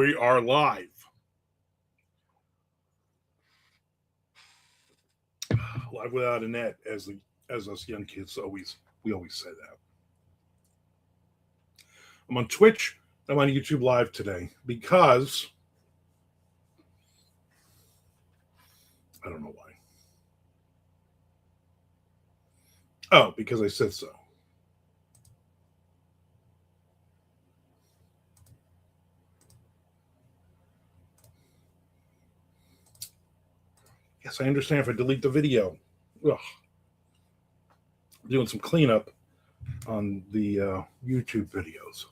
We are live. Live without a net, as us young kids we always say that. I'm on Twitch. I'm on YouTube Live today because I don't know why. Oh, because I said so. Yes, I understand if I delete the video. Ugh. I'm doing some cleanup on the YouTube videos.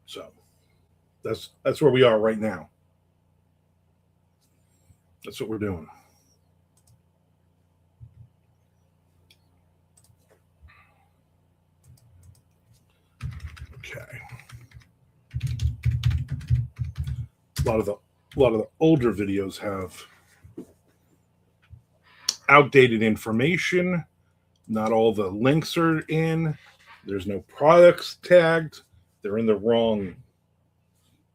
So that's where we are right now. That's what we're doing. Okay. A lot of the older videos have outdated information. Not all the links are in. There's no products tagged. They're in the wrong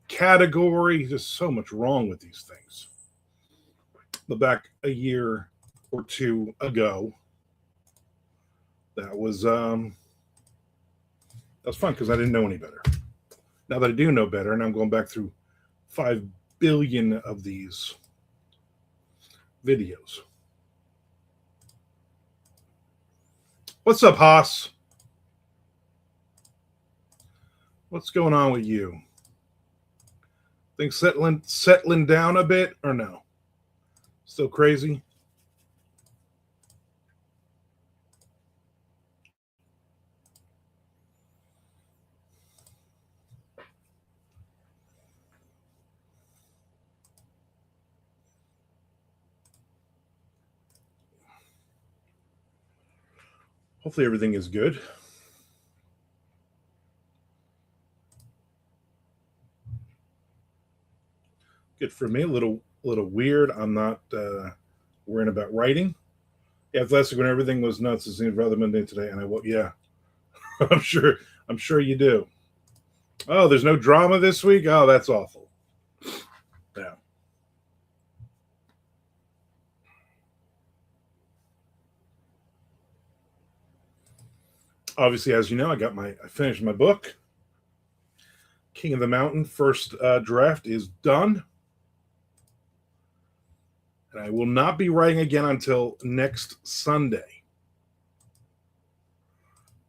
category. There's so much wrong with these things. But back a year or two ago, that was fun because I didn't know any better. Now that I do know better, and I'm going back through 5 billion of these videos. What's up, Haas? What's going on with you? Things settling down a bit or no? Still crazy? Hopefully everything is good. Good for me. A little weird. I'm not worrying about writing. Yeah, it's last week when everything was nuts. It seemed rather mundane today, and yeah, I'm sure you do. Oh, there's no drama this week. Oh, that's awful. Yeah. Obviously, as you know, I finished my book. King of the Mountain first draft is done. And I will not be writing again until next Sunday.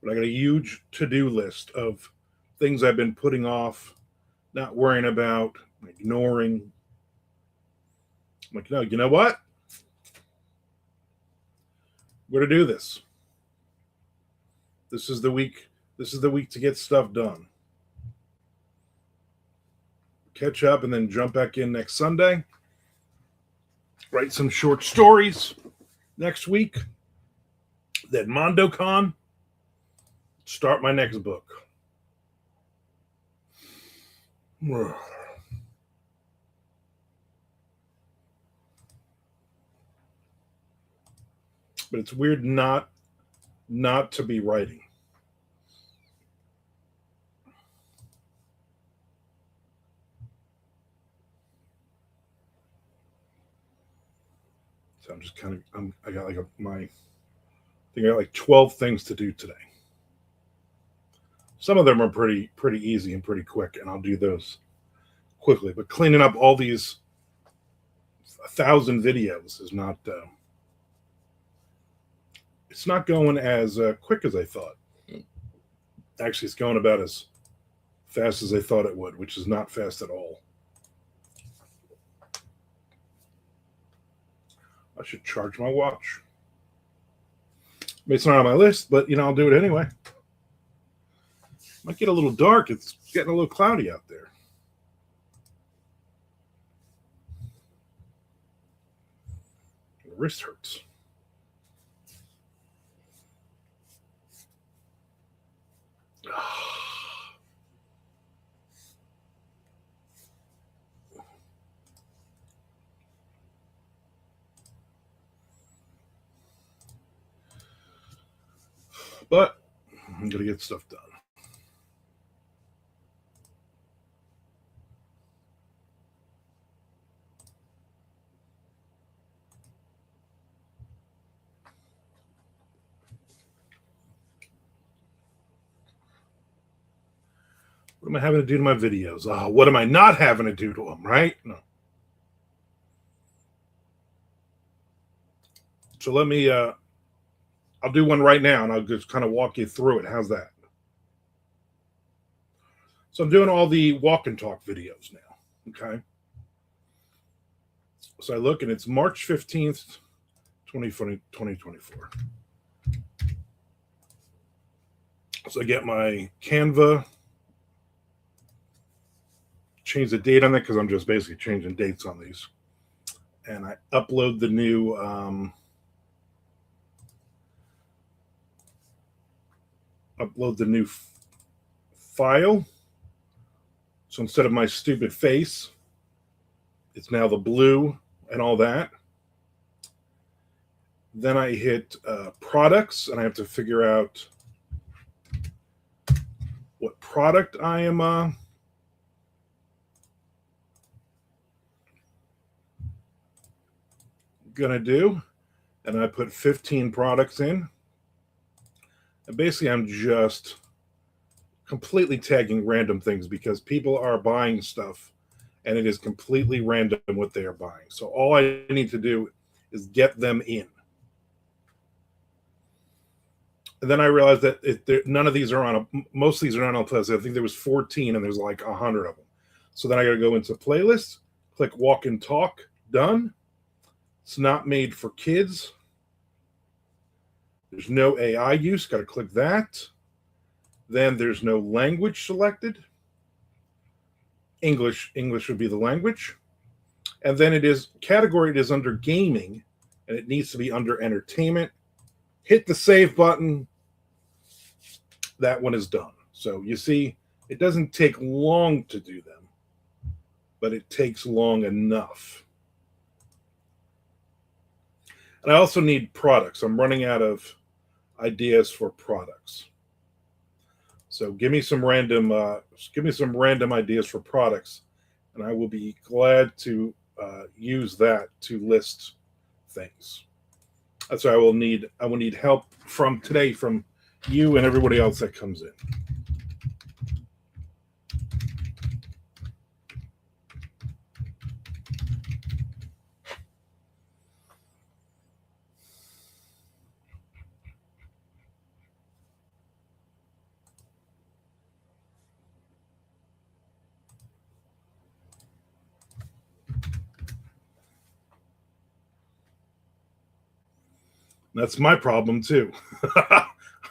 But I got a huge to-do list of things I've been putting off, not worrying about, ignoring. I'm like, no, you know what? We're going to do this. This is the week. This is the week to get stuff done. Catch up and then jump back in next Sunday. Write some short stories next week. Then MondoCon. Start my next book. But it's weird not to be writing. So I'm just kind of I got I got like 12 things to do today. Some of them are pretty easy and pretty quick, and I'll do those quickly. But cleaning up all these 1,000 videos is not. It's not going as quick as I thought. Actually, it's going about as fast as I thought it would, which is not fast at all. I should charge my watch. It's not on my list, but I'll do it anyway. Might get a little dark. It's getting a little cloudy out there. The wrist hurts. But I'm going to get stuff done. What am I having to do to my videos? Oh, what am I not having to do to them, right? No. So let me, I'll do one right now and I'll just kind of walk you through it. How's that? So I'm doing all the walk and talk videos now. Okay. So I look and it's March 15th, 2024. So I get my Canva, change the date on it because I'm just basically changing dates on these. And I upload the new file. So instead of my stupid face, it's now the blue and all that. Then I hit products, and I have to figure out what product I am gonna do. And I put 15 products in. And basically, I'm just completely tagging random things because people are buying stuff and it is completely random what they are buying. So all I need to do is get them in. And then I realized that none of these are on most of these are not on a playlist. I think there was 14 and there's like 100 of them. So then I got to go into playlists, click walk and talk, done. It's not made for kids. There's no AI use, got to click that. Then there's no language selected. English would be the language. And then it is category, it is under gaming, and it needs to be under entertainment. Hit the save button. That one is done. So you see, it doesn't take long to do them, but it takes long enough. And I also need products. I'm running out of ideas for products. So give me some random ideas for products, and I will be glad to use that to list things. That's why I will need help from today from you and everybody else that comes in. That's my problem too.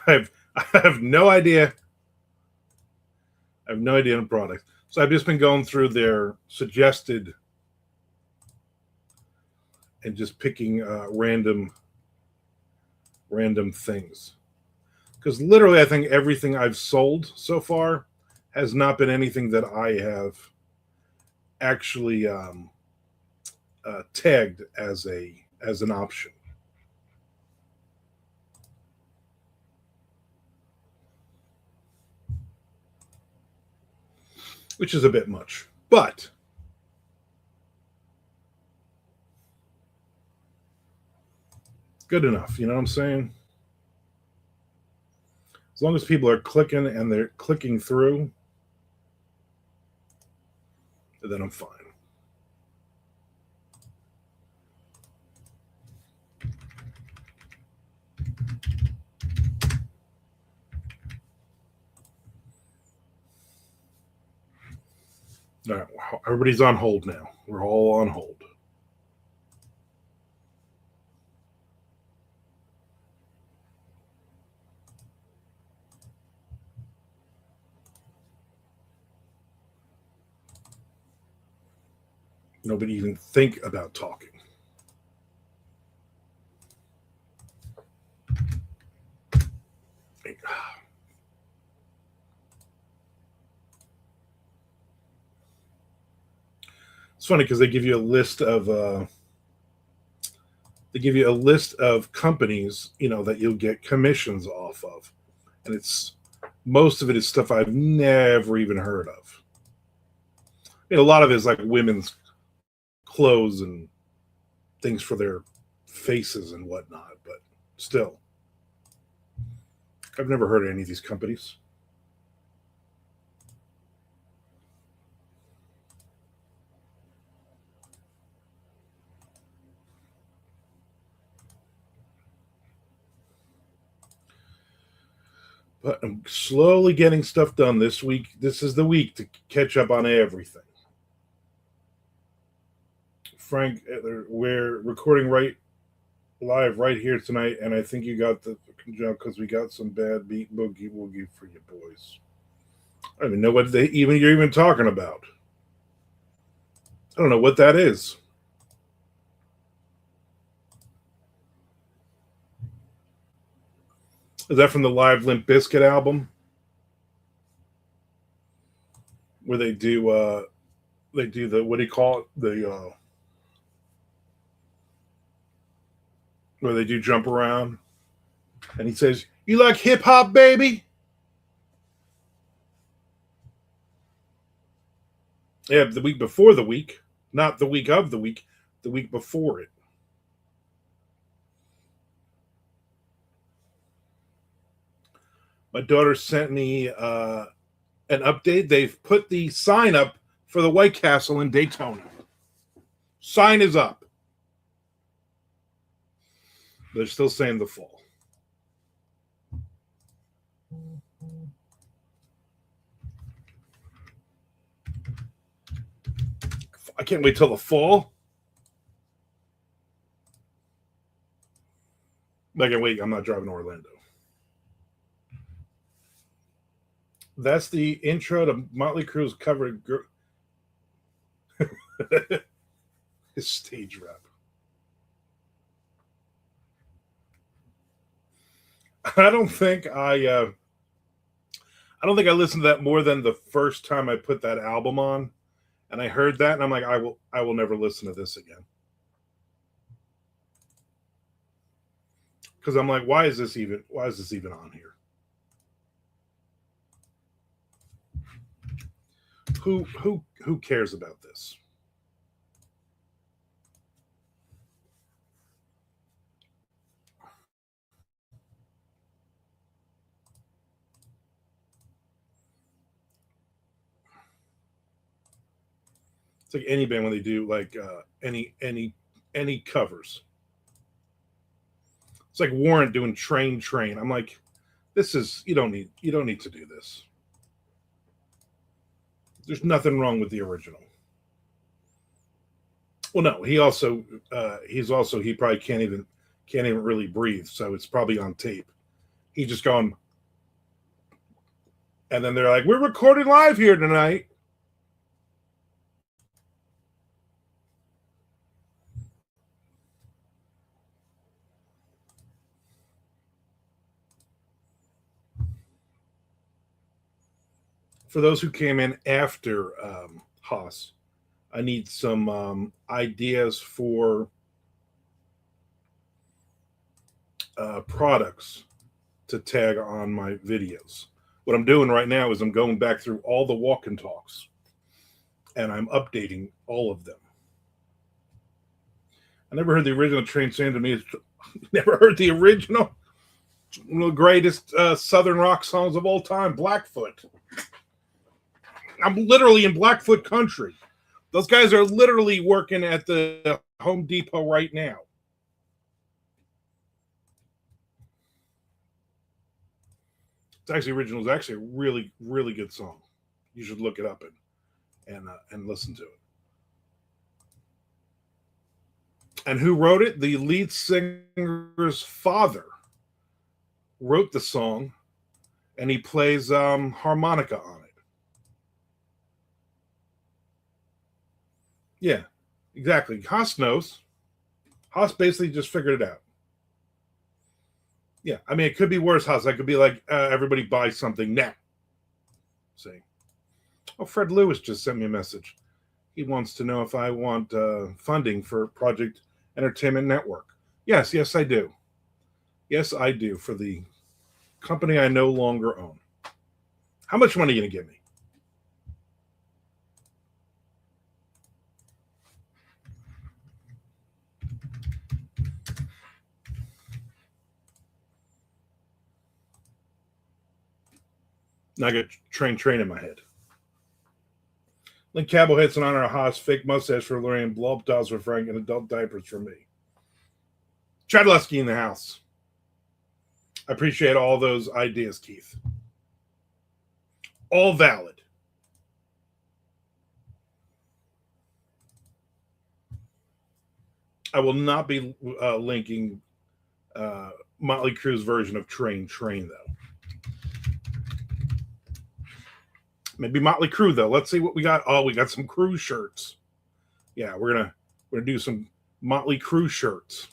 I have no idea. I have no idea on products. So I've just been going through their suggested and just picking random things. Because literally, I think everything I've sold so far has not been anything that I have actually tagged as an option. Which is a bit much, but good enough. You know what I'm saying? As long as people are clicking and they're clicking through, then I'm fine. All right, everybody's on hold now. We're all on hold. Nobody even think about talking. It's funny because they give you a list of companies, that you'll get commissions off of, and it's most of it is stuff I've never even heard of. A lot of it is like women's clothes and things for their faces and whatnot, but still, I've never heard of any of these companies. But I'm slowly getting stuff done this week. This is the week to catch up on everything. Frank, we're recording live right here tonight, and I think you got the job because we got some bad beat boogie woogie for you boys. I don't even know what you're even talking about. I don't know what that is. Is that from the live Limp Bizkit album? Where they do the, what do you call it? The where they do jump around. And he says, "You like hip hop, baby?" Yeah, the week before the week, not the week of the week before it. My daughter sent me an update. They've put the sign up for the White Castle in Daytona. Sign is up. They're still saying the fall. I can't wait till the fall. Like, wait, I'm not driving to Orlando. That's the intro to Motley Crue's cover. His stage rap. I don't think I listened to that more than the first time I put that album on, and I heard that, and I'm like, I will never listen to this again. Because I'm like, why is this even on here? Who cares about this? It's like any band when they do like any covers. It's like Warrant doing Train. I'm like, this is you don't need to do this. There's nothing wrong with the original. Well, no, he probably can't even really breathe, so it's probably on tape. He just going, and then they're like, "We're recording live here tonight." For those who came in after Haas, I need some ideas for products to tag on my videos. What I'm doing right now is I'm going back through all the walk and talks and I'm updating all of them. I never heard the original Train Sand to me. Never heard the original. One of the greatest Southern rock songs of all time, Blackfoot. I'm literally in Blackfoot country. Those guys are literally working at the Home Depot right now. It's actually original. It's actually a really, really good song. You should look it up and listen to it. And who wrote it? The lead singer's father wrote the song, and he plays harmonica on it. Yeah, exactly. Haas knows. Haas basically just figured it out. Yeah, I mean, it could be worse, Haas. I could be like, everybody buy something now. See. Oh, Fred Lewis just sent me a message. He wants to know if I want funding for Project Entertainment Network. Yes, I do. Yes, I do, for the company I no longer own. How much money are you going to give me? Now I got train in my head. Link Cabo hits in honor of Haas, fake mustache for Lorraine, blow up dolls for Frank, and adult diapers for me. Chadlewski in the house. I appreciate all those ideas, Keith. All valid. I will not be linking Motley Crue's version of Train though. Maybe Motley Crue though. Let's see what we got. Oh, we got some Crue shirts. Yeah, we're gonna do some Motley Crue shirts.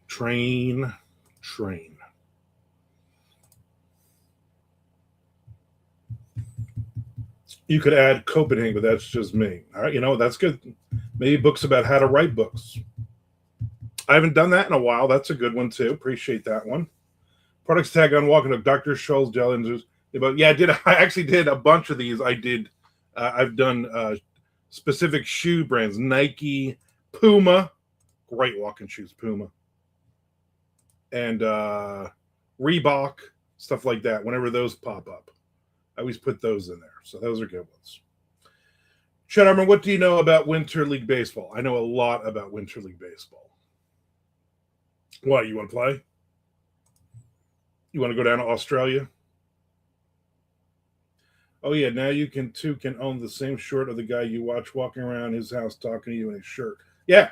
Train. You could add Copenhagen, but that's just me. All right, that's good. Maybe books about how to write books. I haven't done that in a while. That's a good one too. Appreciate that one. Products tag on walking up. Dr. Scholl's gel lasers. But yeah, I actually did a bunch of these. I've done specific shoe brands. Nike, Puma, great walking shoes, Puma. And Reebok, stuff like that. Whenever those pop up, I always put those in there. So those are good ones. Chad Armand, what do you know about Winter League Baseball? I know a lot about Winter League Baseball. What, you want to play? You want to go down to Australia? Oh, yeah, now you can own the same shirt of the guy you watch walking around his house talking to you in his shirt. Yeah.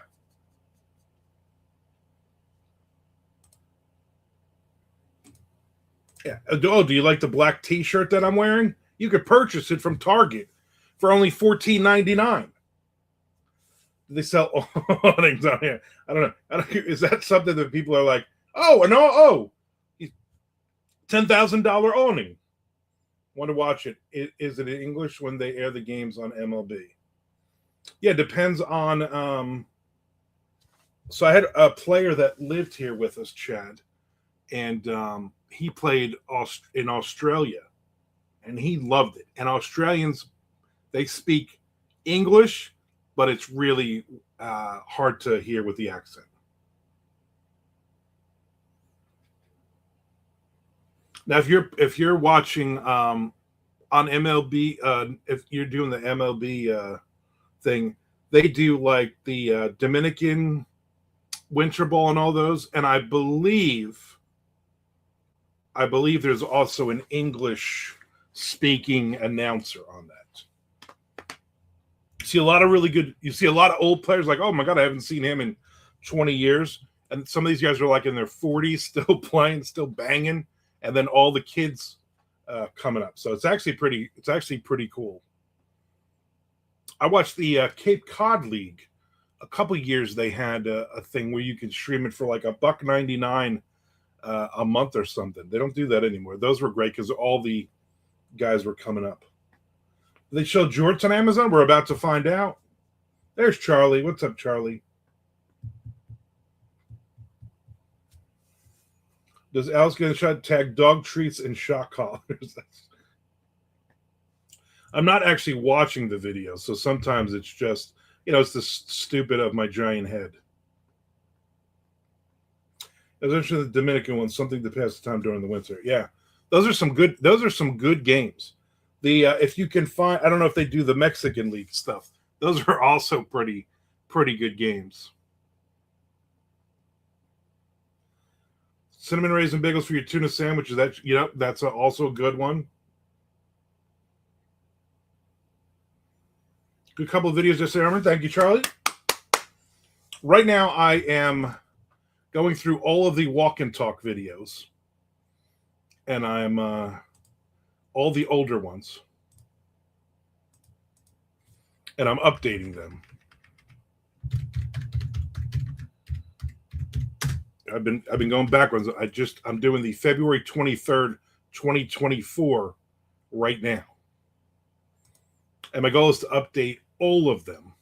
Yeah. Oh, do you like the black T-shirt that I'm wearing? You could purchase it from Target for only $14.99. They sell awnings on here. I don't know. Is that something that people are like, $10,000 awning? Want to watch it? Is it in English when they air the games on MLB? Yeah, depends on. So I had a player that lived here with us, Chad, and he played in Australia, and he loved it. And Australians, they speak English, but it's really hard to hear with the accent. Now, if you're watching on MLB, if you're doing the MLB thing, they do like the Dominican Winter Ball and all those, and I believe there's also an English speaking announcer on that. You see a lot of old players like, oh my God, I haven't seen him in 20 years. And some of these guys are like in their 40s, still playing, still banging. And then all the kids coming up. So it's actually pretty cool. I watched the Cape Cod League. A couple of years they had a thing where you could stream it for like $1.99 a month or something. They don't do that anymore. Those were great because all the guys were coming up. They show jorts on Amazon. We're about to find out. There's Charlie. What's up, Charlie? Does Alice get a shot tag dog treats and shock collars? I'm not actually watching the video, so sometimes it's just, it's the stupid of my giant head. Especially the Dominican one, something to pass the time during the winter. Yeah, those are some good games. The if you can find, I don't know if they do the Mexican League stuff. Those are also pretty good games. Cinnamon raisin bagels for your tuna sandwich. That's also a good one. Good couple of videos just there, Armand. Thank you, Charlie. Right now, I am going through all of the walk and talk videos, and I'm all the older ones, and I'm updating them. I've been going backwards. I'm doing the February 23rd, 2024 right now. And my goal is to update all of them.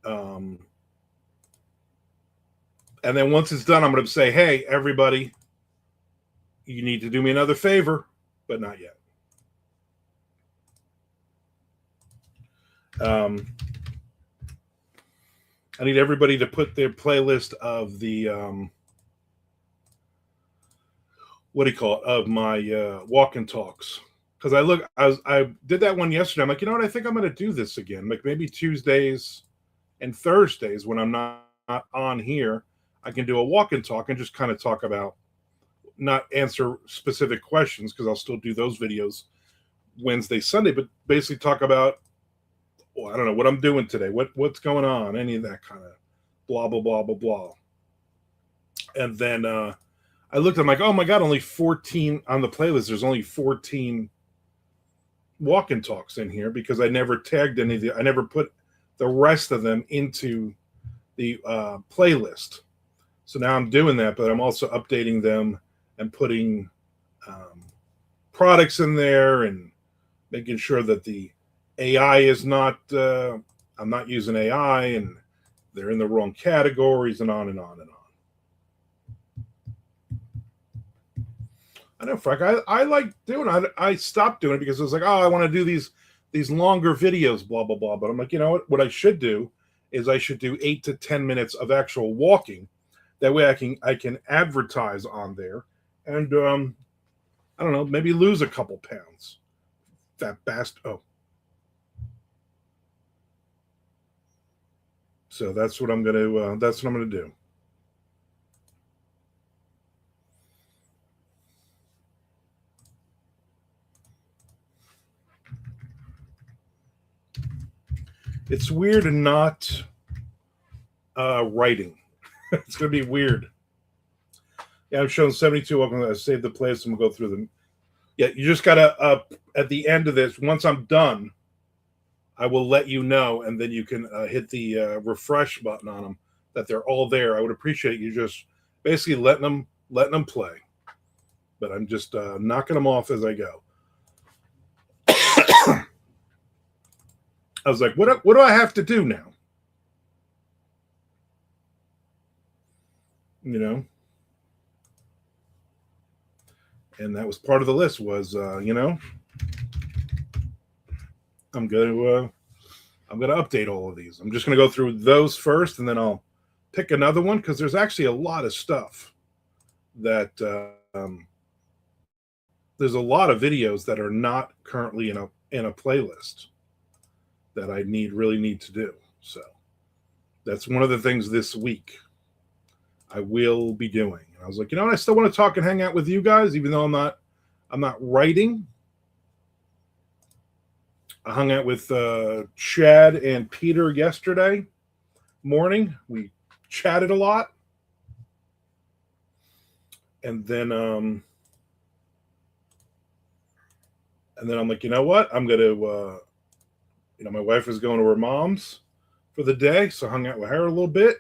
And then once it's done, I'm going to say, hey, everybody, you need to do me another favor, but not yet. I need everybody to put their playlist of the of my walk and talks. because I did that one yesterday. I'm like, you know what? I think I'm going to do this again. Like maybe Tuesdays and Thursdays when I'm not on here, I can do a walk and talk and just kind of talk about, not answer specific questions because I'll still do those videos Wednesday, Sunday, but basically talk about, well, I don't know what I'm doing today, what's going on, any of that kind of blah blah blah blah blah. And then I looked, I'm like, oh my god, only 14 on the playlist. There's only 14 walk and talks in here because I never tagged any of the, I never put the rest of them into the playlist. So now I'm doing that, but I'm also updating them and putting products in there and making sure that the AI is not, I'm not using AI and they're in the wrong categories and on and on and on. I know, Frank. I like doing it. I stopped doing it because I was like, oh, I want to do these longer videos, blah blah blah. But I'm like, you know what? What I should do is I should do 8 to 10 minutes of actual walking. That way, I can advertise on there, and I don't know, maybe lose a couple pounds. Fat bastard. Oh, so that's what I'm gonna. That's what I'm gonna do. It's weird and not writing. It's gonna be weird. Yeah, I'm showing 72. Welcome. I saved the playlist and we'll go through them. Yeah, you just gotta at the end of this. Once I'm done, I will let you know, and then you can hit the refresh button on them that they're all there. I would appreciate you just basically letting them play. But I'm just knocking them off as I go. I was like, what do I have to do now? You know, and that was part of the list. Was you know, I'm gonna update all of these. I'm just gonna go through those first, and then I'll pick another one because there's actually a lot of stuff that there's a lot of videos that are not currently in a playlist that I really need to do. So that's one of the things this week I will be doing. And I was like, you know what? I still want to talk and hang out with you guys, even though I'm not writing. I hung out with Chad and Peter yesterday morning. We chatted a lot. And then I'm like, you know what? I'm gonna you know, my wife is going to her mom's for the day, so I hung out with her a little bit.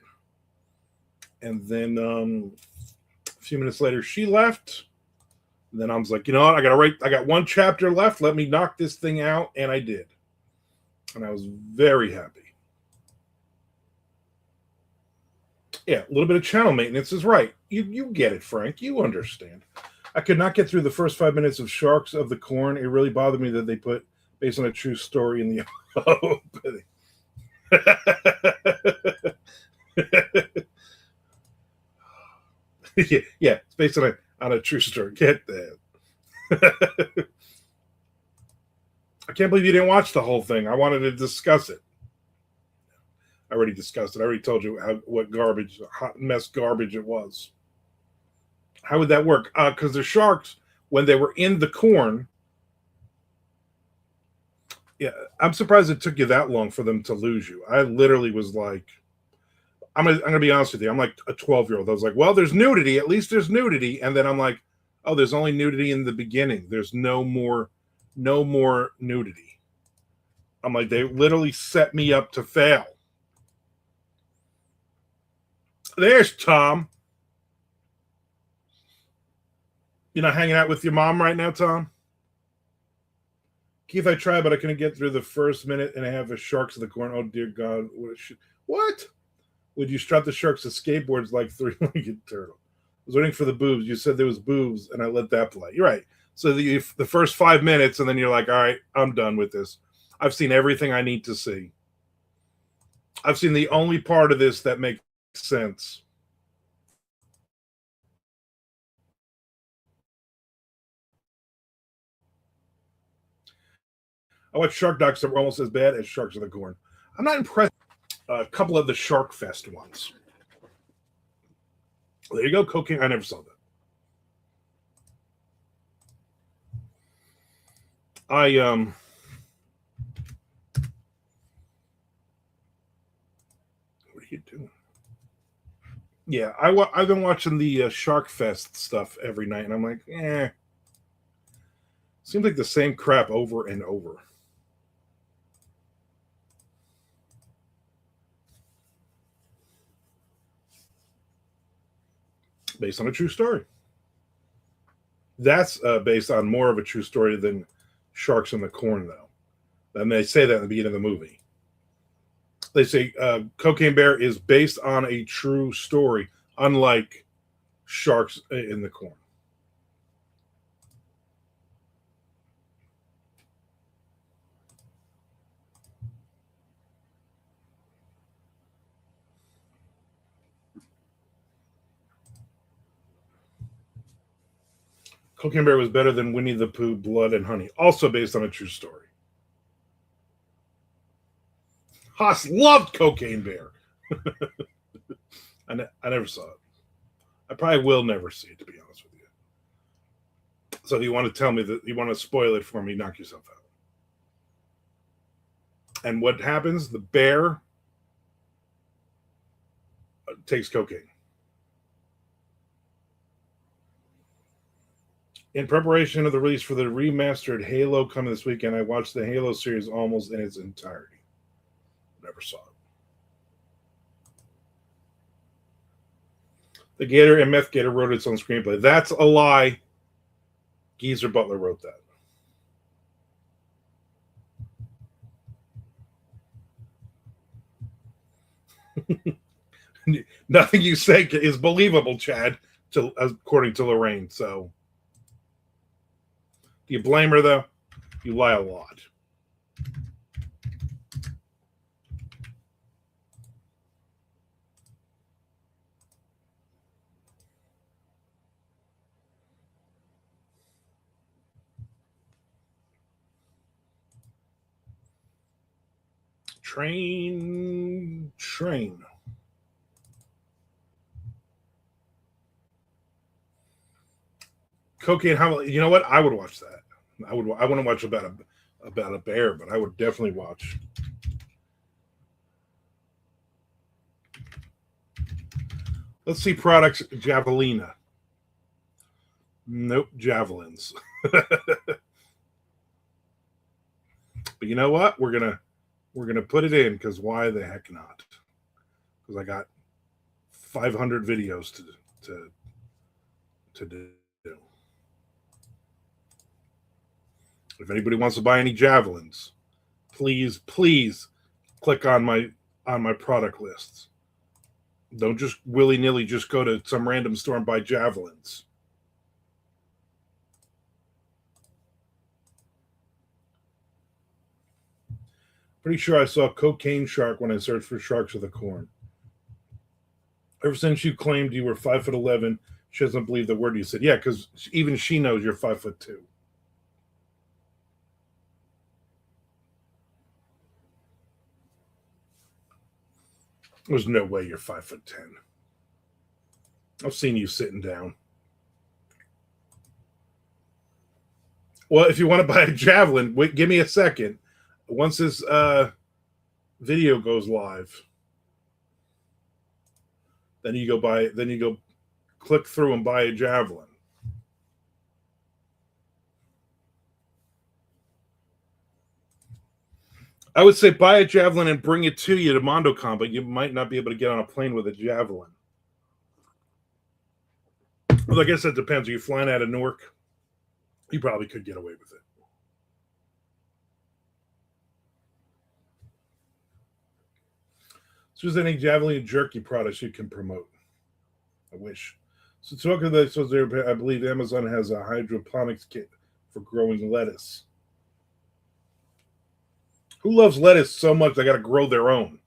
And then a few minutes later she left. And then I was like, you know what? I got one chapter left. Let me knock this thing out. And I did. And I was very happy. Yeah, a little bit of channel maintenance is right. You get it, Frank. You understand. I could not get through the first 5 minutes of Sharks of the Corn. It really bothered me that they put based on a true story in the opening. Yeah, it's based on a true story. Get that. I can't believe you didn't watch the whole thing. I wanted to discuss it. I already discussed it. I already told you what garbage, hot mess garbage it was. How would that work? Because the Sharks, when they were in the corn, yeah, I'm surprised it took you that long for them to lose you. I literally was like, I'm gonna be honest with you. I'm like a 12-year-old. I was like, well, there's nudity. At least there's nudity. And then I'm like, oh, there's only nudity in the beginning. There's no more nudity. I'm like, they literally set me up to fail. There's Tom. You're not hanging out with your mom right now, Tom? Keith, I tried, but I couldn't get through the first minute and a half of Sharks of the Corn. Oh, dear God. What? Would you strap the sharks to skateboards like three-legged turtle? I was waiting for the boobs. You said there was boobs, and I let that play. You're right. So the first 5 minutes, and then you're like, all right, I'm done with this. I've seen everything I need to see. I've seen the only part of this that makes sense. I watch shark docs that were almost as bad as Sharks of the Corn. I'm not impressed. A couple of the Shark Fest ones. There you go, cocaine. I never saw that. What are you doing? Yeah, I've been watching the Shark Fest stuff every night, and I'm like, seems like the same crap over and over. Based on a true story. That's based on more of a true story than Sharks in the Corn, though. And they say that in the beginning of the movie. They say Cocaine Bear is based on a true story, unlike Sharks in the Corn. Cocaine Bear was better than Winnie the Pooh, Blood and Honey, also based on a true story. Haas loved Cocaine Bear. I never saw it. I probably will never see it, to be honest with you. So if you want to tell me that you want to spoil it for me, knock yourself out. And what happens? The bear takes cocaine. In preparation of the release for the remastered Halo coming this weekend, I watched the Halo series almost in its entirety. Never saw it. The Gator and Meth Gator wrote its own screenplay. That's a lie. Geezer Butler wrote that. Nothing you say is believable, Chad, according to Lorraine. So, do you blame her, though? You lie a lot. Train. Cocaine. How? You know what? I would watch that. I wouldn't watch about a bear, but I would definitely watch. Let's see products. Javelina. Nope, javelins. But you know what? We're gonna put it in because why the heck not? Because I got 500 videos to do. If anybody wants to buy any javelins, please click on my product lists. Don't just willy nilly just go to some random store and buy javelins. Pretty sure I saw cocaine shark when I searched for Sharks of the Corn. Ever since you claimed you were 5'11", she doesn't believe the word you said. Yeah, because even she knows you're 5'2". There's no way you're 5'10". I've seen you sitting down. Well, if you want to buy a javelin, wait, give me a second. Once this video goes live, then you go click through and buy a javelin. I would say buy a javelin and bring it to you to MondoCon, but you might not be able to get on a plane with a javelin. Well, I guess that depends. Are you flying out of Newark? You probably could get away with it. So is there any javelin jerky products you can promote? I wish. So talking about this, I believe Amazon has a hydroponics kit for growing lettuce. Who loves lettuce so much they got to grow their own?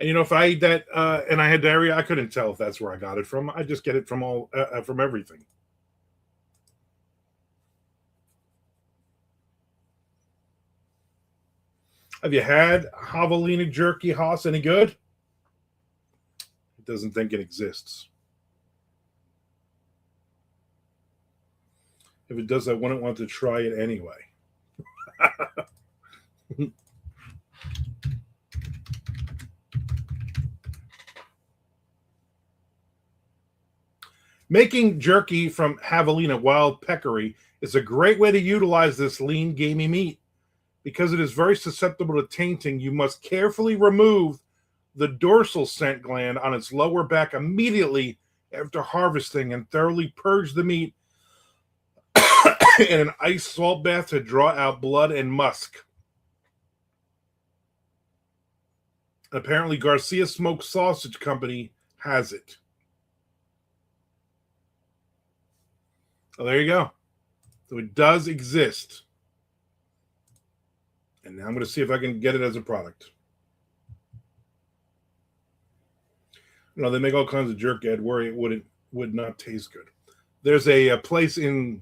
And if I ate that and I had diarrhea, I couldn't tell if that's where I got it from. I just get it from from everything. Have you had javelina jerky, Haas? Any good? It doesn't think it exists. If it does, I wouldn't want to try it anyway. Making jerky from javelina wild peccary is a great way to utilize this lean, gamey meat. Because it is very susceptible to tainting, you must carefully remove the dorsal scent gland on its lower back immediately after harvesting and thoroughly purge the meat in an ice salt bath to draw out blood and musk. Apparently, Garcia Smoked Sausage Company has it. So there you go. So it does exist. And now I'm going to see if I can get it as a product. They make all kinds of jerky. I'd worry it would not taste good. There's a place in,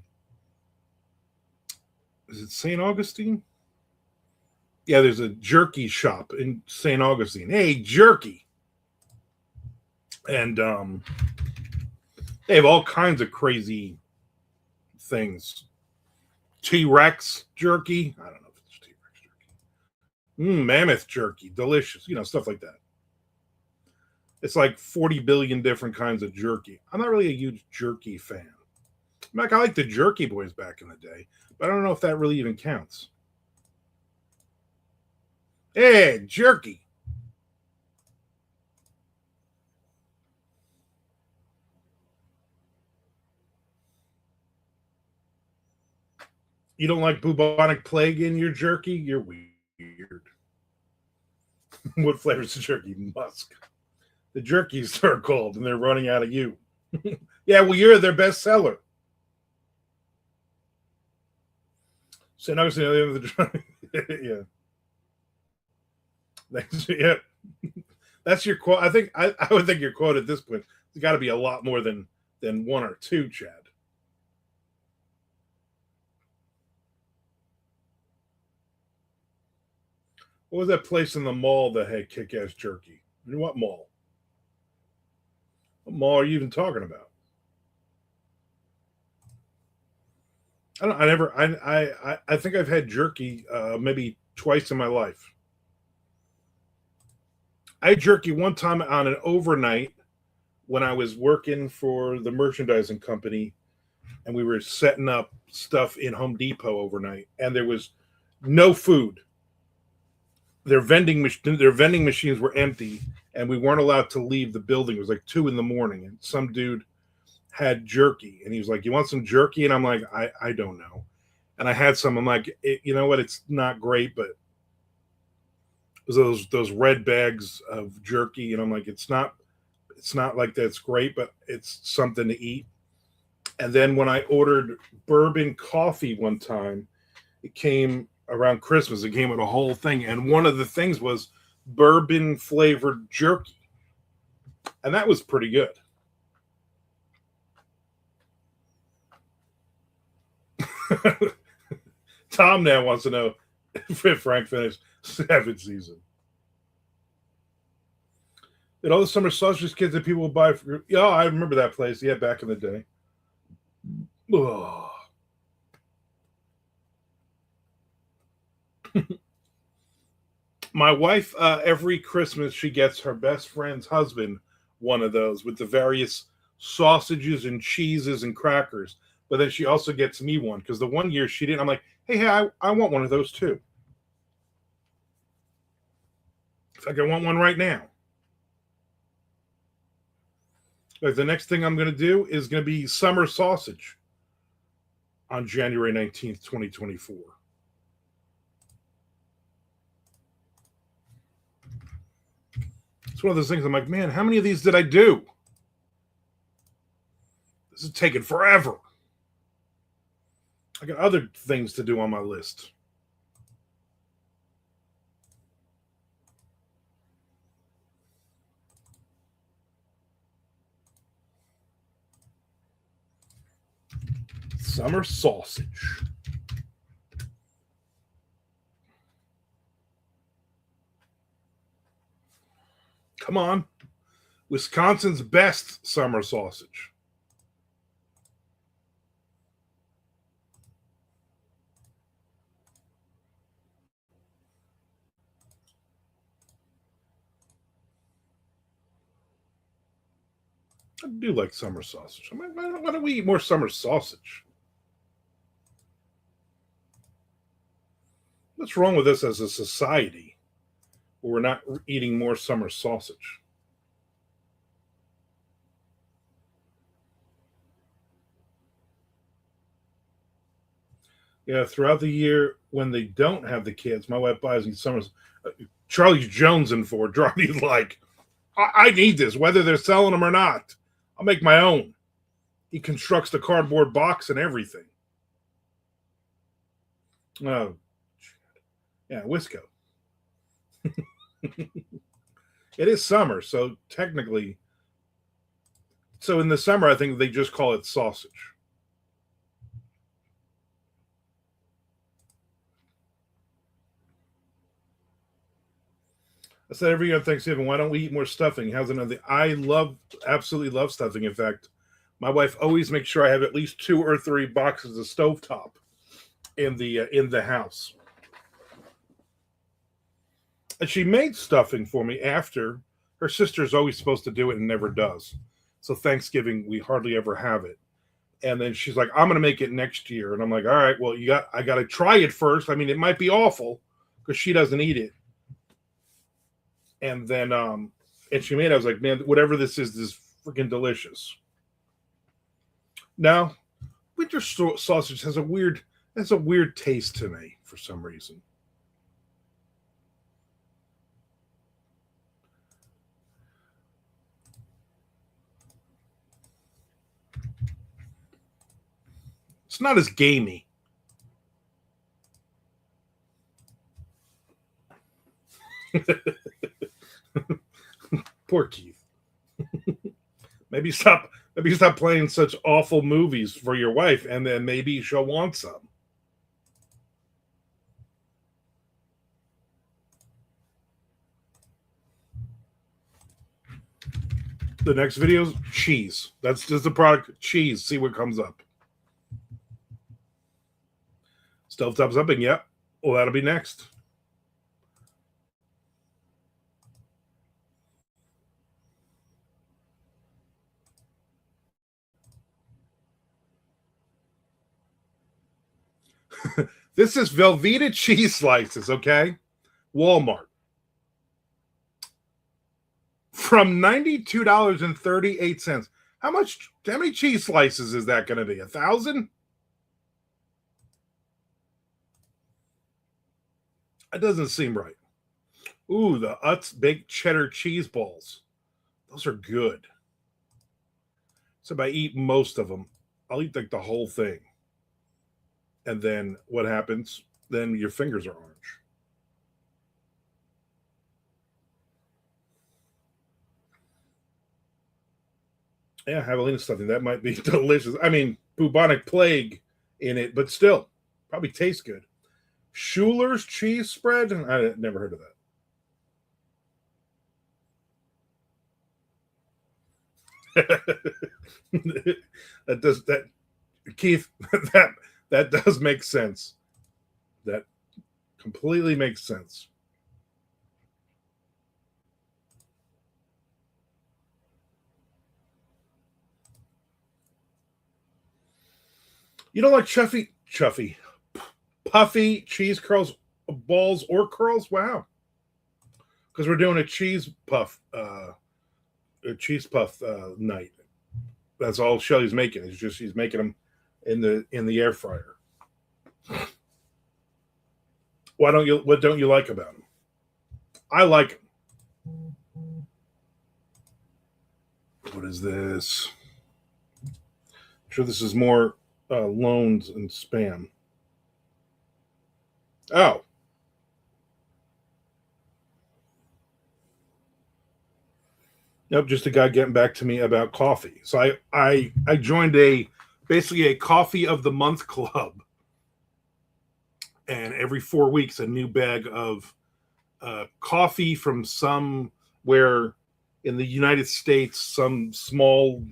is it St. Augustine? Yeah, there's a jerky shop in St. Augustine. Hey, jerky. And they have all kinds of crazy things. T-Rex jerky. I don't know if it's T-Rex jerky. Mammoth jerky. Delicious. Stuff like that. It's like 40 billion different kinds of jerky. I'm not really a huge jerky fan. I like the Jerky Boys back in the day, but I don't know if that really even counts. Hey, jerky. You don't like bubonic plague in your jerky? You're weird. What flavor's the jerky? Musk. The jerkies are called, and they're running out of you. Yeah, well, you're their best seller. So now the other end of the yeah. Yeah. That's your quote. I think I would think your quote at this point has got to be a lot more than one or two, Chad. What was that place in the mall that had kick-ass jerky? What mall? What mall are you even talking about? I think I've had jerky maybe twice in my life. I had jerky one time on an overnight when I was working for the merchandising company, and we were setting up stuff in Home Depot overnight, and there was no food. Their vending machines were empty, and we weren't allowed to leave the building. It was like 2 a.m, and some dude had jerky, and he was like, "You want some jerky?" And I'm like, I don't know. And I had some. I'm like, you know what? It's not great, but it was those red bags of jerky, and I'm like, it's not like that's great, but it's something to eat. And then when I ordered bourbon coffee one time, it came around Christmas. It came with a whole thing, and one of the things was bourbon flavored jerky, and that was pretty good. Tom now wants to know if Frank finished 7th season. Did all the summer sausage kids that people would buy for? Yeah, I remember that place. Yeah, back in the day. Oh. My wife, every Christmas, she gets her best friend's husband one of those with the various sausages and cheeses and crackers. But then she also gets me one because the one year she didn't. I'm like, hey, I want one of those too. In fact, I want one right now. Like the next thing I'm going to do is going to be summer sausage on January 19th, 2024. It's one of those things I'm like, man, how many of these did I do? This is taking forever. I got other things to do on my list. Summer sausage. Come on. Wisconsin's best summer sausage. I do like summer sausage. I mean, why don't we eat more summer sausage? What's wrong with us as a society where we're not eating more summer sausage? Yeah, throughout the year when they don't have the kids, my wife buys me summer. Charlie Jones in for Charlie's like, I need this, whether they're selling them or not. I'll make my own. He constructs the cardboard box and everything. Oh, yeah, Wisco. It is summer, so technically, so in the summer, I think they just call it sausage. I said every year on Thanksgiving, why don't we eat more stuffing? How's another? Absolutely love stuffing. In fact, my wife always makes sure I have at least 2 or 3 boxes of stovetop in the house. And she made stuffing for me after her sister's always supposed to do it and never does. So Thanksgiving we hardly ever have it. And then she's like, "I'm going to make it next year," and I'm like, "All right, well, I got to try it first. I mean, it might be awful because she doesn't eat it." And then and she made it. I was like, "Man, whatever this is freaking delicious." Now, winter sausage has a weird taste to me for some reason. It's not as gamey. Poor Keith. Maybe stop playing such awful movies for your wife, and then maybe she'll want some. The next video is cheese. That's just the product cheese. See what comes up. Stovetop's up, and yep. Well, that'll be next. This is Velveeta cheese slices, okay? Walmart. From $92.38. How many cheese slices is that going to be? 1,000? That doesn't seem right. Ooh, the Utz baked cheddar cheese balls. Those are good. So if I eat most of them, I'll eat like the whole thing. And then what happens? Then your fingers are orange. Yeah, javelina stuffing. That might be delicious. I mean, bubonic plague in it, but still, probably tastes good. Schuler's cheese spread. I never heard of that. That does that, Keith. That does make sense. That completely makes sense. You don't like puffy cheese curls, balls or curls? Wow. Because we're doing a cheese puff night. That's all Shelly's making. It's just she's making them in the air fryer. Why don't you? What don't you like about them? I like them. What is this? I'm sure this is more loans and spam. Oh, nope, just a guy getting back to me about coffee. So I joined a basically a coffee of the month club. And every 4 weeks, a new bag of coffee from somewhere in the United States, some small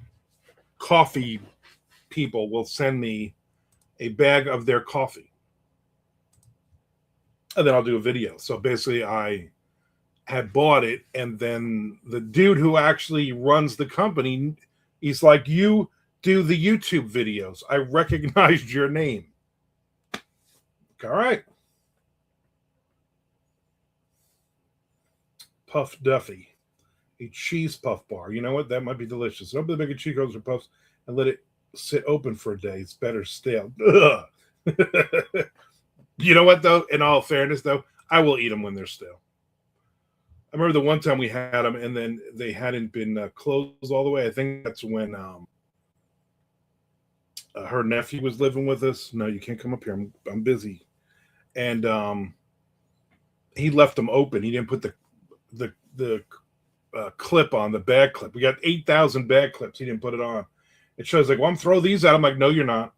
coffee people will send me a bag of their coffee. And then I'll do a video. So basically, I had bought it, and then the dude who actually runs the company, he's like, "You do the YouTube videos. I recognized your name." All right. Puff Duffy, a cheese puff bar. You know what? That might be delicious. Open the bag of Cheetos or puffs and let it sit open for a day. It's better stale. You know what, though? In all fairness, though, I will eat them when they're stale. I remember the one time we had them, and then they hadn't been closed all the way. I think that's when her nephew was living with us. No, you can't come up here. I'm busy. And he left them open. He didn't put the clip on, the bag clip. We got 8,000 bag clips. He didn't put it on. It shows like, well, I'm throw these out. I'm like, no, you're not.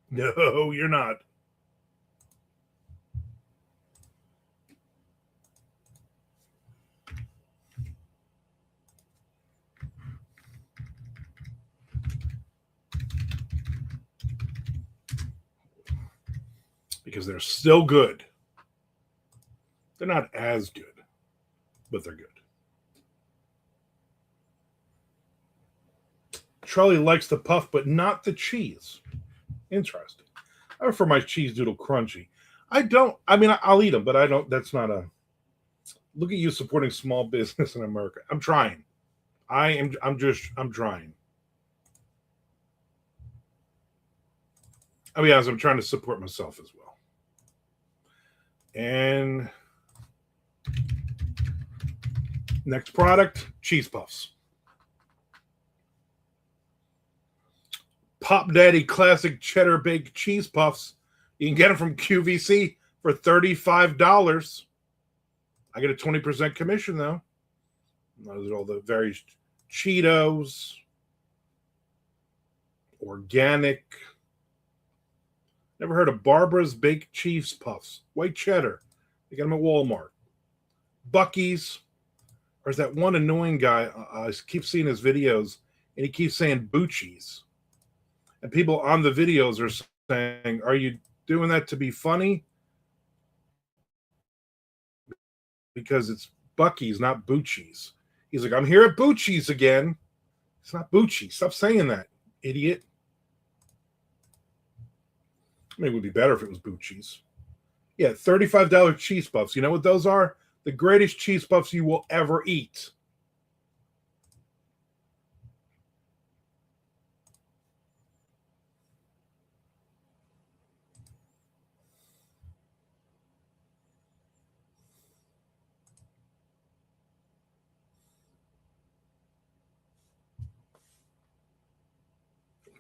No, you're not. Because they're still good. They're not as good, but they're good. Charlie likes the puff, but not the cheese. Interesting. I prefer my cheese doodle crunchy. I'll eat them, but I don't. That's not a. Look at you supporting small business in America. I'm trying. I'm trying. I'm trying to support myself as well. And next product, cheese puffs. Pop Daddy Classic Cheddar Baked Cheese Puffs. You can get them from QVC for $35. I get a 20% commission, though. Those are all the various Cheetos, organic. Never heard of Barbara's Baked Cheese Puffs. White cheddar. You get them at Walmart. Buc-ee's. There's that one annoying guy. I keep seeing his videos, and he keeps saying Bucci's. And people on the videos are saying, are you doing that to be funny? Because it's Buc-ee's, not Bucci's. He's like, I'm here at Bucci's again. It's not Bucci. Stop saying that, idiot. Maybe it would be better if it was Bucci's. Yeah, $35 cheese puffs. You know what those are? The greatest cheese puffs you will ever eat.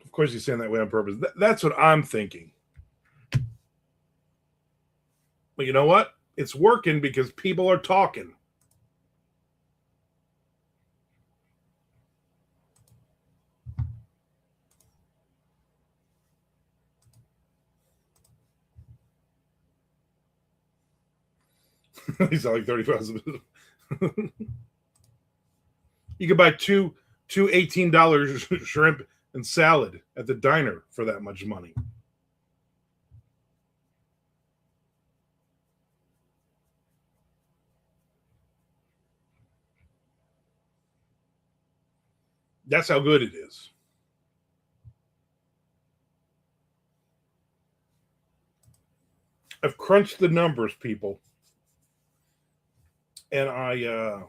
Of course, he's saying that way on purpose. That's what I'm thinking. But you know what? It's working because people are talking. He's like 35. You could buy two $18 shrimp and salad at the diner for that much money. That's how good it is. I've crunched the numbers, people. And I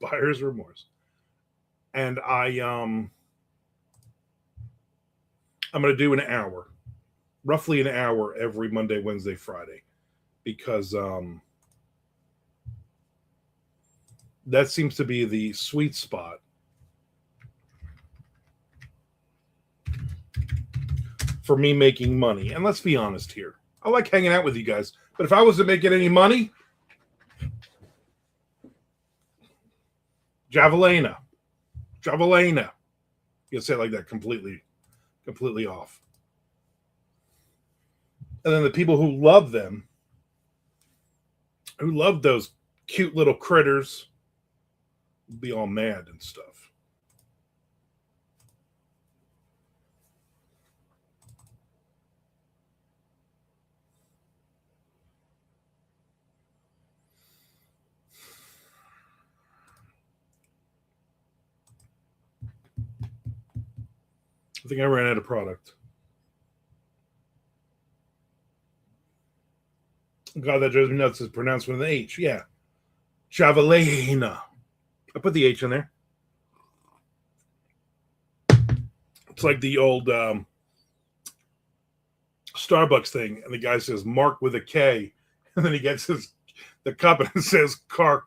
buyer's remorse. And I'm going to do an hour, roughly an hour every Monday, Wednesday, Friday, because that seems to be the sweet spot for me making money. And let's be honest here. I like hanging out with you guys, but if I wasn't making any money, Javelina. You say it like that, completely off. And then the people who love them, who love those cute little critters, be all mad and stuff. I think I ran out of product. God, that drives me nuts. Is pronounced with an H. Yeah. Javelina. I put the H in there. It's like the old Starbucks thing. And the guy says Mark with a K. And then he gets the cup and it says Kark.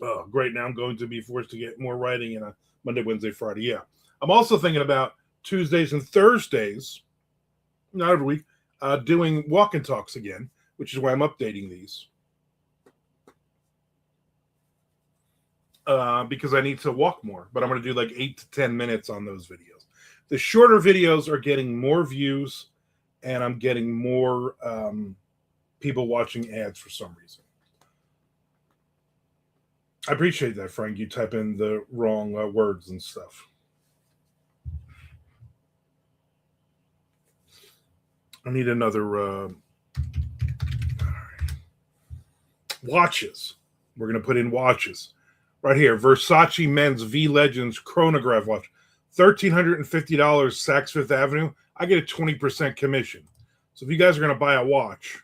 Oh, great. Now I'm going to be forced to get more writing in a Monday, Wednesday, Friday. Yeah. I'm also thinking about Tuesdays and Thursdays, not every week, doing walk and talks again, which is why I'm updating these. Because I need to walk more, but I'm going to do like 8 to 10 minutes on those videos. The shorter videos are getting more views, and I'm getting more people watching ads for some reason. I appreciate that, Frank. You type in the wrong words and stuff. I need another watches. We're going to put in watches. Right here, Versace Men's V Legends chronograph watch. $1,350, Saks Fifth Avenue. I get a 20% commission. So if you guys are going to buy a watch,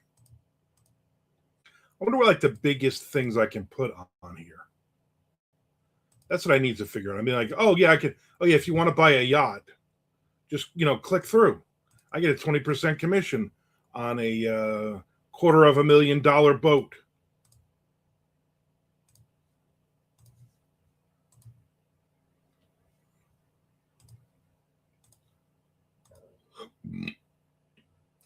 I wonder what like the biggest things I can put on here. That's what I need to figure out. I mean, like, oh yeah, I could. Oh yeah, if you want to buy a yacht, just click through. I get a 20% commission on a $250,000 boat.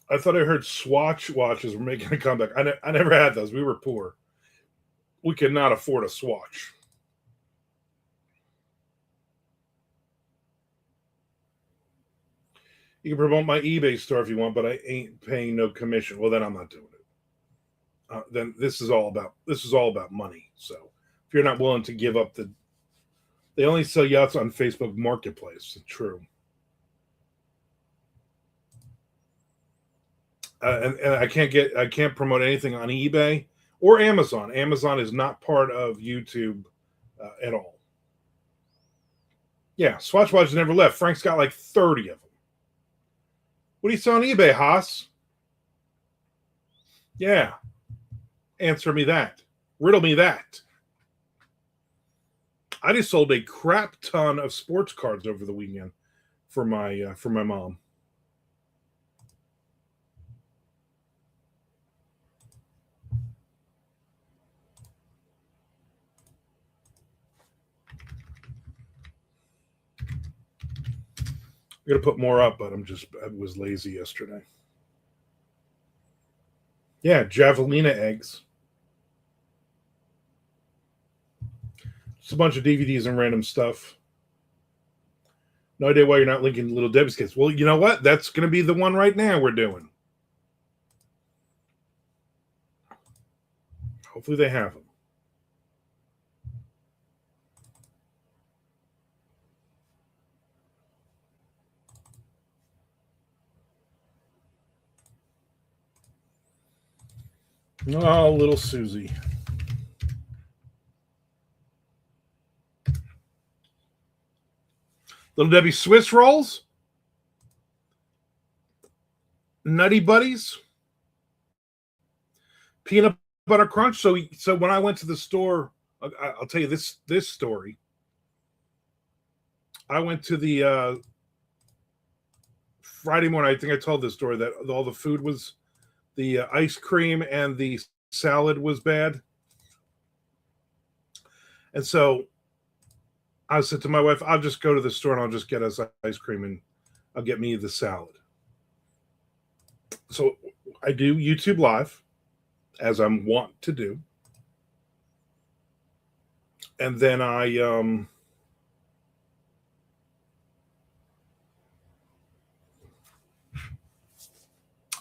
I thought I heard Swatch watches were making a comeback. I never had those. We were poor. We could not afford a Swatch. You can promote my eBay store if you want, but I ain't paying no commission. Well, then I'm not doing it. Then this is all about money. So if you're not willing to give up they only sell yachts on Facebook Marketplace. It's true. And I can't promote anything on eBay or Amazon. Amazon is not part of YouTube at all. Yeah, Swatch watches never left. Frank's got like 30 of them. What do you sell on eBay, Haas? Yeah. Answer me that. Riddle me that. I just sold a crap ton of sports cards over the weekend for my mom. I'm gonna put more up, but I was lazy yesterday. Yeah, javelina eggs. Just a bunch of DVDs and random stuff. No idea why you're not linking Little Debbie's Kids. Well, you know what? That's going to be the one right now we're doing. Hopefully they have them. Oh, little Susie. Little Debbie Swiss rolls, Nutty Buddies, peanut butter crunch. So when I went to the store, I'll tell you this story. I went to the Friday morning. I think I told this story that all the food was the ice cream and the salad was bad, and so I said to my wife, I'll just go to the store and I'll just get us ice cream and I'll get me the salad. So I do YouTube Live, as I'm wont to do. And then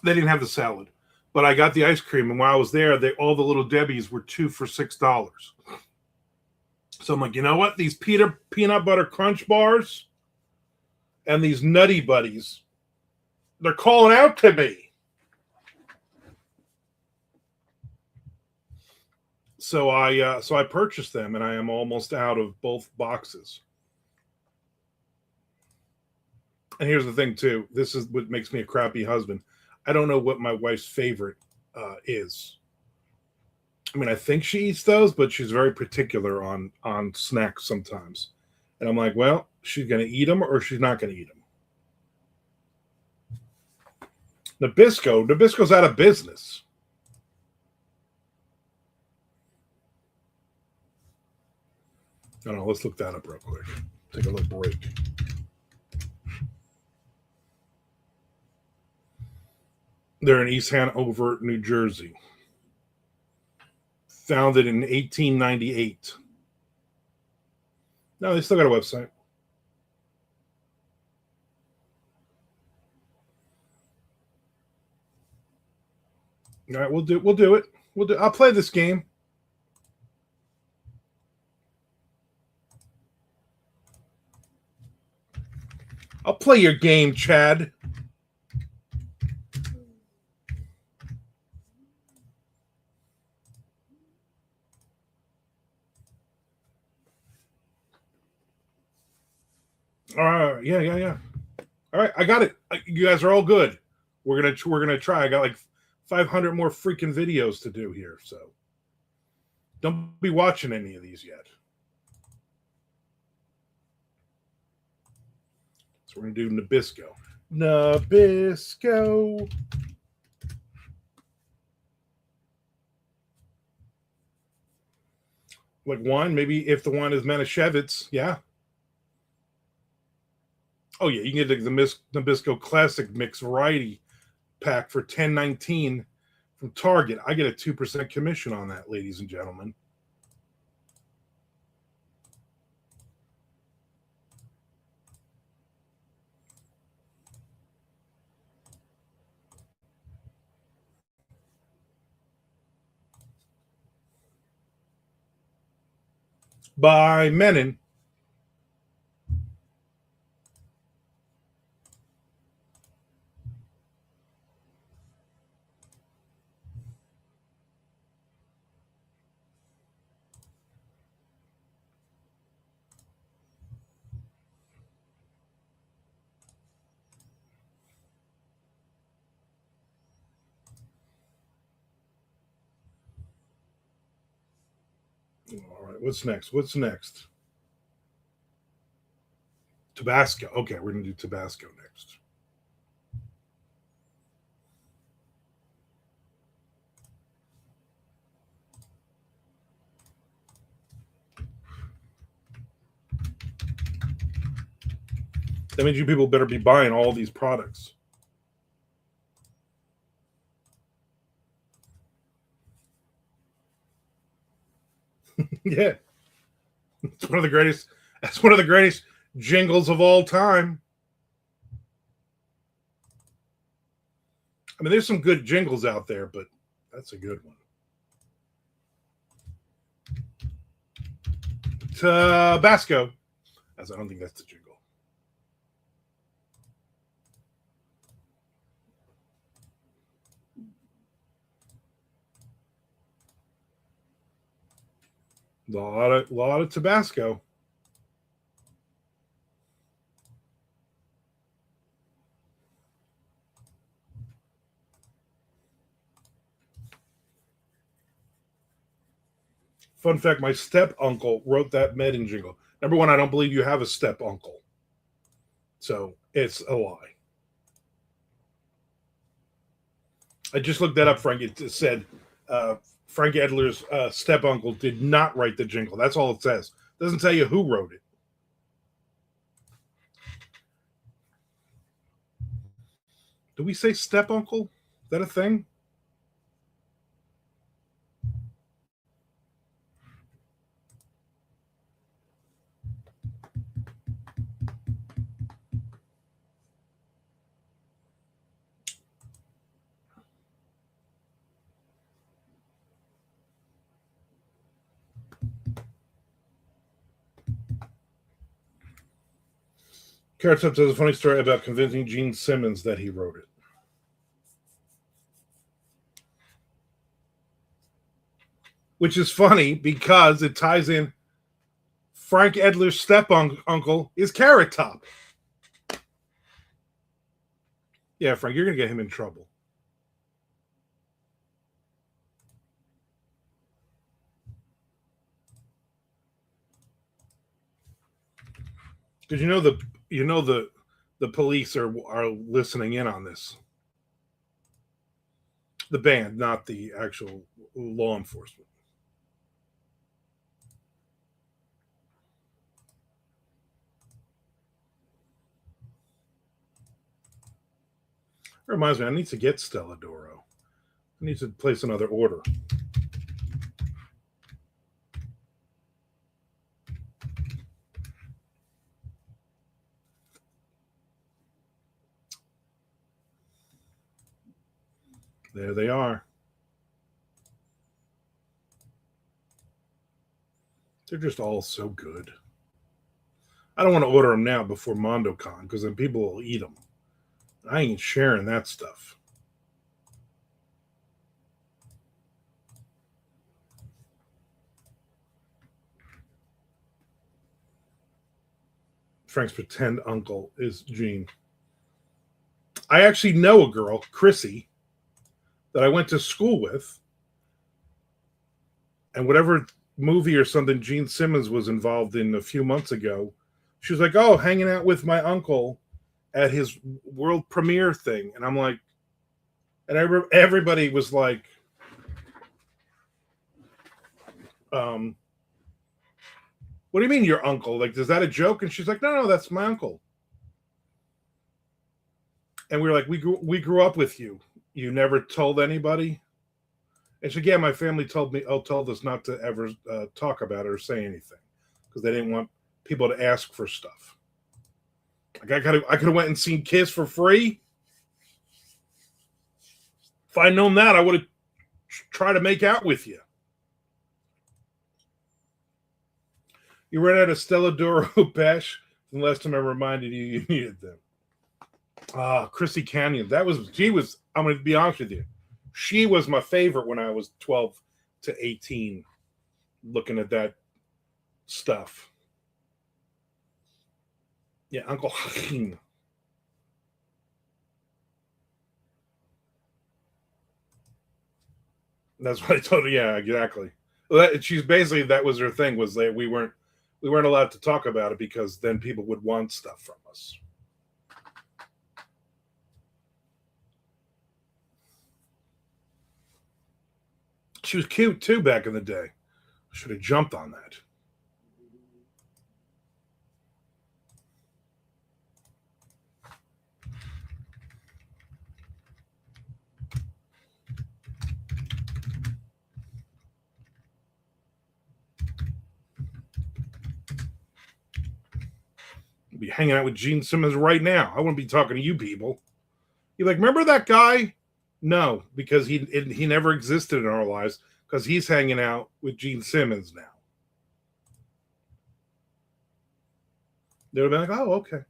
they didn't have the salad, but I got the ice cream. And while I was there, all the little Debbies were 2 for $6. So I'm like, you know what? These peanut butter crunch bars and these Nutty Buddies, they're calling out to me. So I purchased them, and I am almost out of both boxes. And here's the thing, too. This is what makes me a crappy husband. I don't know what my wife's favorite is. I mean, I think she eats those, but she's very particular on snacks sometimes. And I'm like, well, she's going to eat them or she's not going to eat them. Nabisco's out of business. I don't know. Let's look that up real quick. Take a little break. They're in East Hanover, New Jersey. Founded in 1898. No, they still got a website. All right, we'll do it. I'll play this game. I'll play your game, Chad. All right, yeah. All right, I got it. You guys are all good. We're gonna try. I got like 500 more freaking videos to do here, so don't be watching any of these yet. So we're gonna do Nabisco. Nabisco. Like wine, maybe if the wine is Manischewitz, yeah. Oh yeah, you can get the Nabisco Classic Mix Variety Pack for $10.19 from Target. I get a 2% commission on that, ladies and gentlemen. By Menon. All right, what's next? Tabasco. Okay, we're going to do Tabasco next. That means you people better be buying all these products. Yeah. It's one of the greatest. That's one of the greatest jingles of all time. I mean, there's some good jingles out there, but that's a good one. Tabasco. As I don't think that's the jingle. Lot of Tabasco. Fun fact: my step uncle wrote that Menon jingle. Number one, I don't believe you have a step uncle, so it's a lie. I just looked that up, Frank. It said Frank Edler's step uncle did not write the jingle. That's all it says. It doesn't tell you who wrote it. Do we say step uncle? Is that a thing? Carrot Top tells a funny story about convincing Gene Simmons that he wrote it. Which is funny because it ties in Frank Edler's step-uncle is Carrot Top. Yeah, Frank, you're going to get him in trouble. Because the police are listening in on this. The band, not the actual law enforcement. It reminds me, I need to get Stella Doro. I need to place another order. There they are. They're just all so good. I don't want to order them now before MondoCon because then people will eat them. I ain't sharing that stuff. Frank's pretend uncle is Gene. I actually know a girl, Chrissy, that I went to school with. And whatever movie or something Gene Simmons was involved in a few months ago, she was like, oh, hanging out with my uncle at his world premiere thing. And I'm like, and everybody was like, what do you mean your uncle? Like, is that a joke? And she's like, no, that's my uncle. And we were like, we grew up with you. You never told anybody? And she's like, yeah, my family told us not to ever talk about it or say anything because they didn't want people to ask for stuff. Like I could have went and seen Kiss for free. If I'd known that, I would have tried to make out with you. You ran out of Stella Doro Pesh. The last time I reminded you needed them. Chrissy Canyon. I'm going to be honest with you. She was my favorite when I was 12 to 18 looking at that stuff. Yeah, Uncle Hakeem. That's what I told her. Yeah, exactly. Well, she's basically, that was her thing, was that we weren't allowed to talk about it because then people would want stuff from us. She was cute too back in the day. Should have jumped on that. I'd be hanging out with Gene Simmons right now. I wouldn't be talking to you people. You're like, remember that guy? No, because he never existed in our lives because he's hanging out with Gene Simmons now. They would have been like, oh, okay.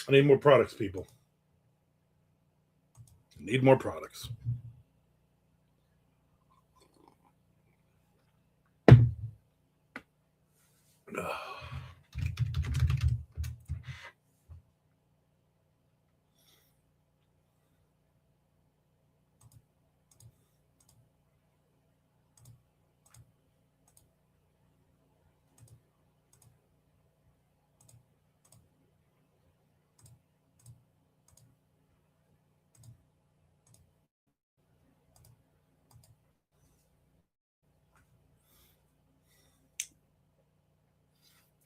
I need more products, people. I need more products.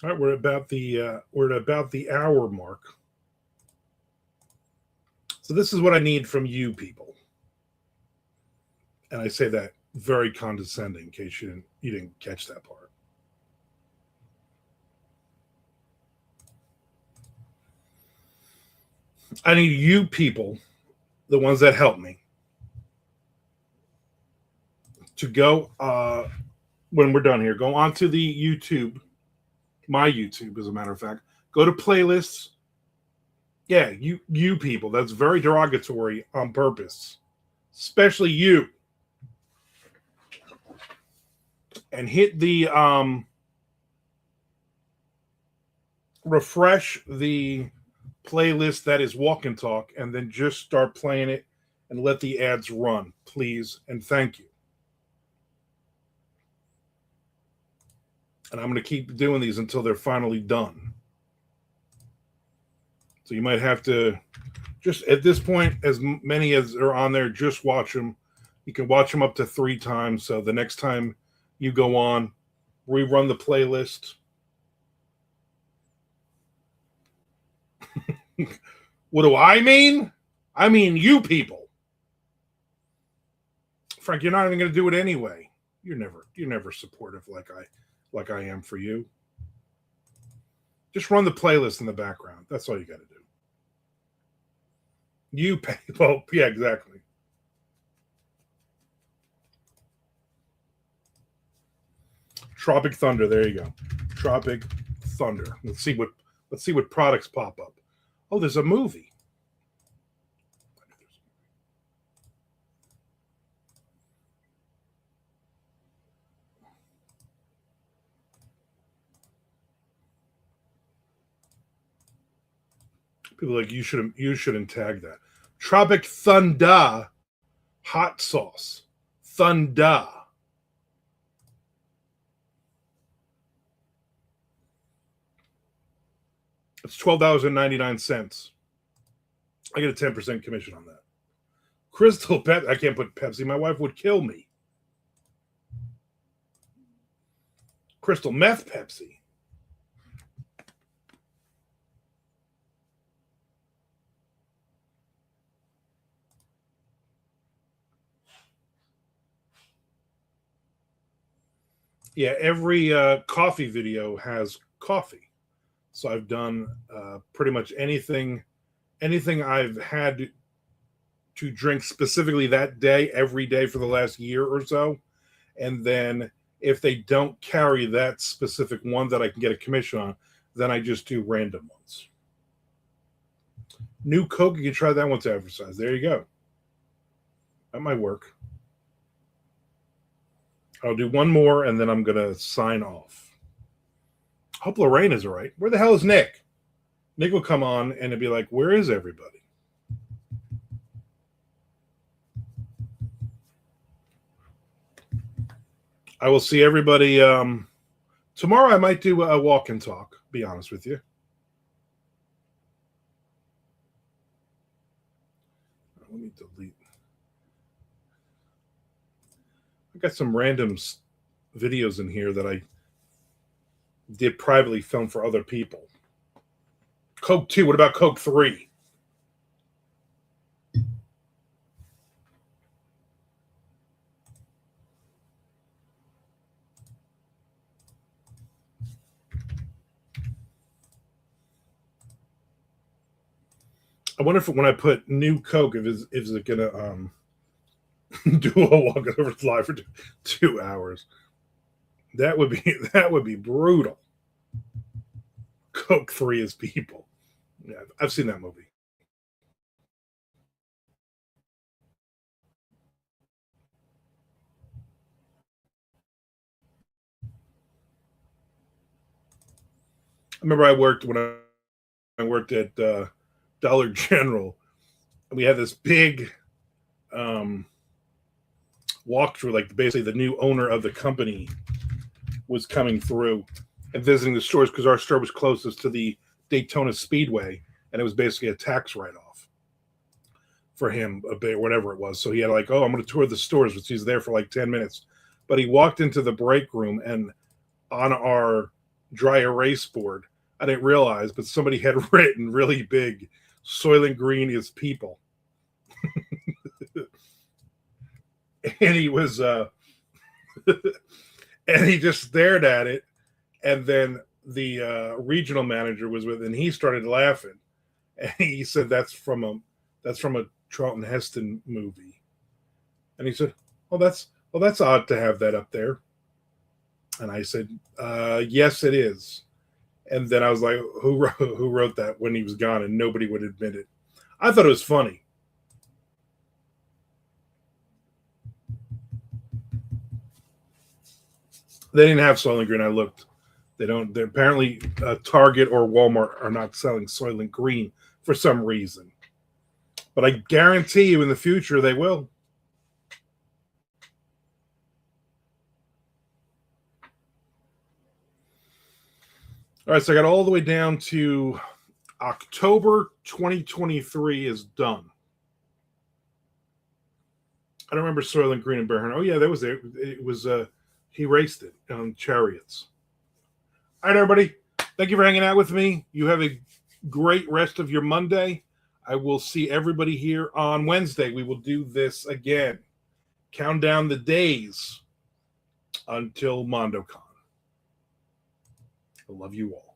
All right, we're at about the hour mark. So this is what I need from you people, and I say that very condescending in case you didn't catch that part. I need you people, the ones that help me, to go when we're done here. Go onto the YouTube, my YouTube, as a matter of fact. Go to playlists. Yeah, you people. That's very derogatory on purpose, especially you. And hit the refresh the playlist that is Walk and Talk, and then just start playing it and let the ads run, please, and thank you. And I'm going to keep doing these until they're finally done. So you might have to just, at this point, as many as are on there, just watch them. You can watch them up to 3 times. So the next time you go on, rerun the playlist. What do I mean? I mean you people. Frank, you're not even going to do it anyway. You're never supportive like I am for you. Just run the playlist in the background. That's all you got to do. You pay. Well, yeah, exactly. Tropic Thunder. There you go. Tropic Thunder. Let's see what products pop up. Oh, there's a movie. People are like, you shouldn't tag that. Tropic Thunder hot sauce. Thunder. It's $12.99. I get a 10% commission on that. Crystal Pepsi. I can't put Pepsi. My wife would kill me. Crystal Meth Pepsi. Yeah, every coffee video has coffee. So I've done pretty much anything I've had to drink specifically that day, every day for the last year or so. And then if they don't carry that specific one that I can get a commission on, then I just do random ones. New Coke, you can try that one to advertise. There you go. That might work. I'll do one more and then I'm going to sign off. Hope Lorraine is all right. Where the hell is Nick? Nick will come on and it'll be like, where is everybody? I will see everybody tomorrow. I might do a walk and talk, be honest with you. Let me delete. I got some random videos in here that I did privately film for other people. Coke 2. What about Coke 3? I wonder if when I put new Coke, if it gonna do a walk over live for 2 hours. That would be brutal. Coke 3 is people. Yeah, I've seen that movie. I remember I worked at Dollar General. We had this big walkthrough, like basically the new owner of the company was coming through and visiting the stores because our store was closest to the Daytona Speedway, and it was basically a tax write-off for him, a bit, whatever it was. So he had like, oh, I'm going to tour the stores, which he's there for like 10 minutes. But he walked into the break room, and on our dry erase board, I didn't realize, but somebody had written really big, Soylent Green is people. And he was and he just stared at it, and then the regional manager was with, and he started laughing, And he said that's from a Charlton Heston movie. And he said, that's odd to have that up there. And I said, yes, it is. And then I was like, who wrote that when he was gone? And nobody would admit it. I thought it was funny. They didn't have Soylent Green. I looked. They don't. They're apparently Target or Walmart are not selling Soylent Green for some reason. But I guarantee you, in the future, they will. All right, so I got all the way down to October 2023 is done. I don't remember Soylent Green and Bear. Oh yeah, that was it. It was he raced it on chariots. All right, everybody. Thank you for hanging out with me. You have a great rest of your Monday. I will see everybody here on Wednesday. We will do this again. Count down the days until MondoCon. I love you all.